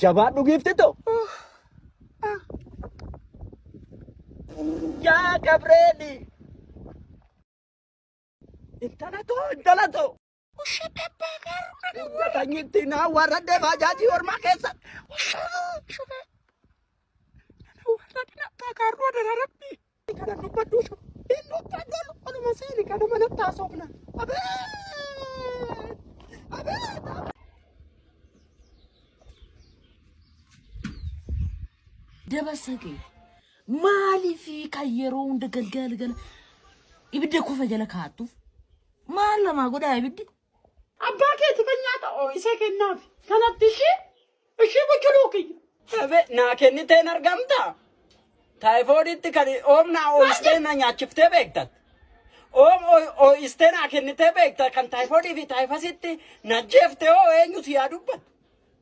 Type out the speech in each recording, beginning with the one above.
Jabaan dhugiifte ta'u. Yaa Gabreeli. Intala ta'u. Tanyinti naa warra deemaa jaajii ormaa keessa. Warra dinaqaa kaarroo dararabbi. Kana dubbadhu shu. Inni uffatan oluma seeni kana mana taasofna. Abeet. Dabasaqee maaliif kan yeroo hunda galgala ibidda kufa jala kaa'atuuf maal namaa godhaa ibiddi? Abbaa keetii kan nyaata ooyisee kennaaf kanatti ishee gochuluu kiyya. Abeet naa kenniteen argamta. Taayifooditti kan oomnaa ooyistee na nyaachiftee beektat. Ooyistee naa kennitee beekta kan taayifoodii fi taayifasitti na jeeftee hoo eenyutu yaa dubbata.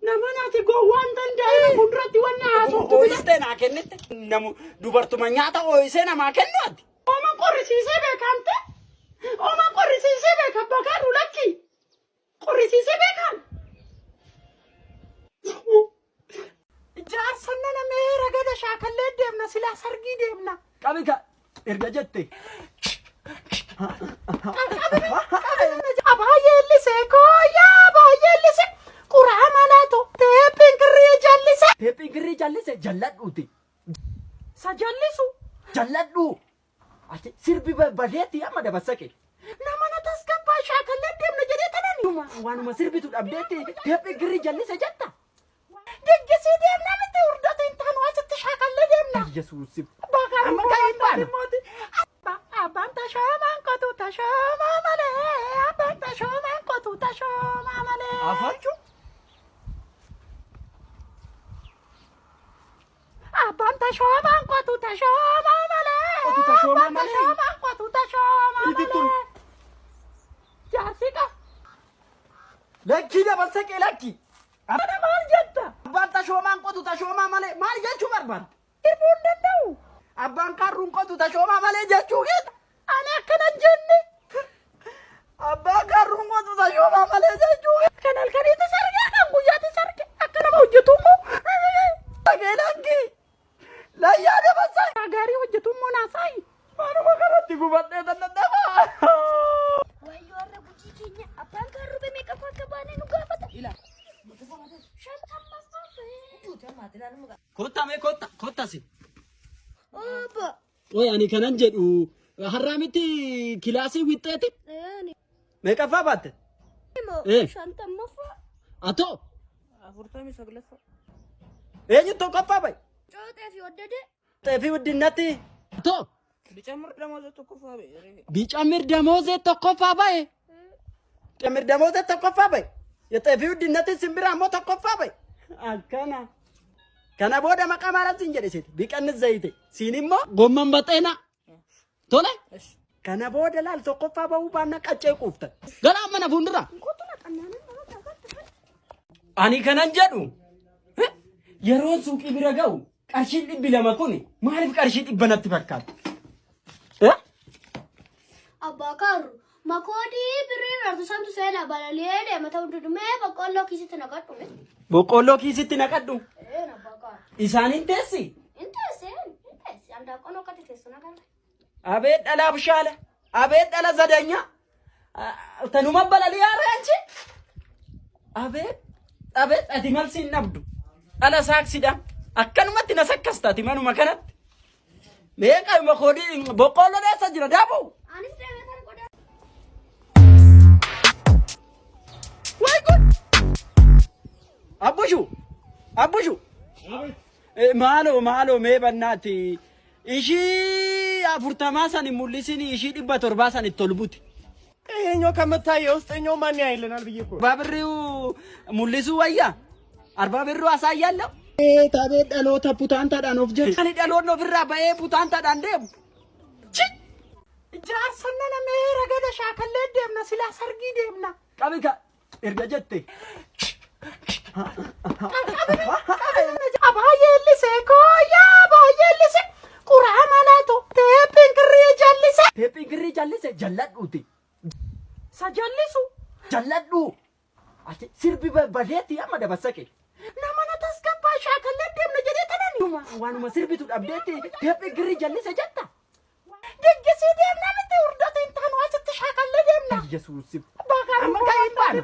Nama naati gowwaan danda'e fuulduratti wanna haasoftu. Ooyistee naa kennitte namu dubartuma nyaata ooyisee namaa kennu ati. Ooma qorrisiisee beekamte. Ooma qorrisiisee beeka bakaan ulakki. Qorrisiisee beekan. Jaarsanna namee ragada shaakallee deemna silaa sargii deemna. Qabika erga jette. Abaayee lisee kooyaa abaayee lisee. Quraa malaatu teephiin kirrii jallise. Teephiin kirrii jallise jalladhuuti. Sa jallisu. Jalladhu. Ati sirbi badeetti amma dabarsaqe. Nama na tasgabbaa shaakallee deemna jedhee tanani. Waanuma sirbitu dhabdeetti teephiin kirrii jallise jetta. Diggisii deemna miti hordota hin taanu asitti shaakallee deemna. Yesuusif. Amma kan baanu. Abbaan tashoomaan qotu tashoomaa malee. Abbaan tashoomaan qotu tashoomaa malee. Afachu. Abbaan tashoomaan qotu tashoomaa malee. Qotu tashoomaa malee. Tashoomaan qotu tashoomaa Ititun. malee. Jaarsika. Lakki dabarsaqe lakki. Ana maal jetta? Abbaan tashoomaan qotu tashoomaa malee maal jechuu barbaadda? Hirbuu hin danda'u. Abbaan karruun qotu tashoomaa malee jechuu keeta. Ani akkana jenne. Abbaan karruun qotu tashoomaa malee jechuu keeta. Kan halkaniitti sargee kan guyyaatti sargee akka nama hojjetu immoo. Dhagee lakki. Layyaa dabarsaqe. Gaarii hojjetu immoo naasaayi. Waanuma kanatti gubadhee dadhabaa. Wayyo warra gucii keenya abbaan karruu meeqa akka baanee nu gaafata. Kotta mee kotta si. Obbo. Oy ani kanan jedhu har'aa miti kilaasii wixxeeti. Meeqaffaa baatte? Shantammaffaa. Atoo. 49. Eenyu tokkoffaa ba'i? Cootee fi waddadee. Xeefii guddinatti. Atoo. Bicamur damoozee tokkoffaa ba'e. Bicamir damoozee tokkoffaa ba'e. Bicamir damoozee tokkoffaa ba'e. Xeefii guddinatti simbira ammoo tokkoffaa ba'e. Akkana. Kana booda maqaa maalaan siin jedhe biqannis zayite. Siin immoo gomman baxeena. Tole. Kana booda laal tokkoffaa ba'uu baanna qaccee quufta. Galaa mana fuuldura. Ani kanan jedhu. Yeroo suuqii bira ga'u qarshiin 200 kun maaliif qarshii 100 natti fakkaata? Abbaa karru makoodii birrii irratti santu seenaa balalee deema ta'uu dudumee boqqolloo kiisitti naqadhu. Boqqolloo kiisitti naqadhu. Abbaa karru. Isaaniin teessi. Inteesse. Andaaqoon okkatti teessu naqadha. Abeet dhalaa bishaala. Abeet dhala zadanya. Tanuma balalee haareenchi. Abeet ati malsiin dhabdu. Dhala saaksidha. Akkanumatti na sakkastati manuma kanatti. Meeqa makoodii boqqolloo dheessa jira daaboo. Anis deemee kan godhaa. Way good. Abbushu. Maalo mee bannaati. Ishii 40 san mul'isini ishii 700 san itti ol buti. Eenyoo kamtaayee ውስጠኛው ማን ያይልናል ብዬ እኮ ባብሪው ሙልሱ ወያ 40 ብሩ አሳያለሁ ታቤ ዳሎታ ፑታንታዳን ኦፍ ጀር ካሊ ዳሎት ነው ብራ ባኤ ፑታንታዳን ደም jaarsanna namee ragada shaakallee deemna silaa sargii deemna. Qabika erga jette. Abaayee lisee kooyaa abaayee lisee quraa malaatu teephiin kirrii jallise. Jalladhuuti. Sa jallisu. Jalladhu. Ati sirbi badeetti amma dabarsaqe. Nama na taska Waan masirbitu dhabdeetti deebii girri jallise jetta. Deggesii deemna miti hordota hin taanu asitti shaakalle deemna. Yesuus. Bakka Amma kan hin baanu.